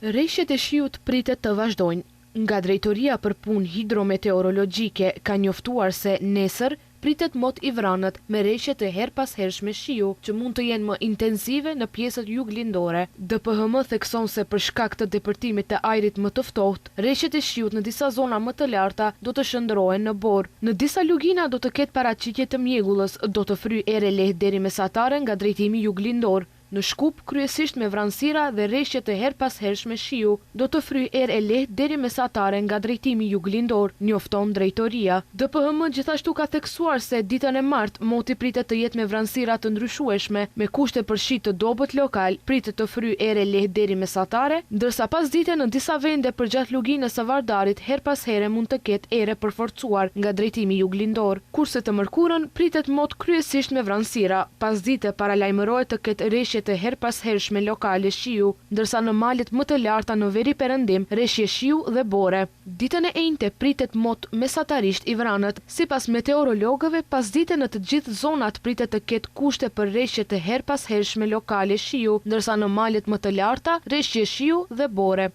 Rreshtet e shiut pritet të vazhdojnë. Nga Drejtoria për Punë Hidrometeorologjike ka njoftuar se nesër pritet mot i vranët me rreshje të her pas hershme shiu që mund të jenë më intensive në pjesët juglindore. DPHM thekson se për shkak të depërtimit të ajrit më të ftohtë, rreshjet e shiut në disa zona më të larta do të shndërrohen në borë. Në disa lugina do të ketë paraqitje të mjegullës, do të fryjë erë lehtë deri mesatare nga drejtimi juglindor. Në Shkup, kryesisht me vranësira dhe rreshje të her pas hershme shiu, do të fryjë erë e lehtë deri mesatare nga drejtimi juglindor, njofton drejtoria. DPHM gjithashtu ka theksuar se ditën e martë moti pritet të jetë me vranësira të ndryshueshme, me kushte për shi të dobët lokal, pritet të fryjë erë e lehtë deri mesatare, ndërsa pasdite në disa vende përgjatë luginës së Vardarit her pas here mund të ketë erë përforcuar nga drejtimi juglindor. Kurse të mërkurën pritet mot kryesisht me vranësira, pasdite paralajmërohet të ketë rreshje të her pas hershme lokale shiu, ndërsa në malet më të larta në veri perëndim rreshje shiu dhe bore. Ditën e enjte pritet mot mesatarisht i vranët. Sipas meteorologëve, pasdite në të gjithë zonat pritet të ketë kushte për rreshje të her pas hershme lokale shiu, ndërsa në malet më të larta rreshje shiu dhe bore.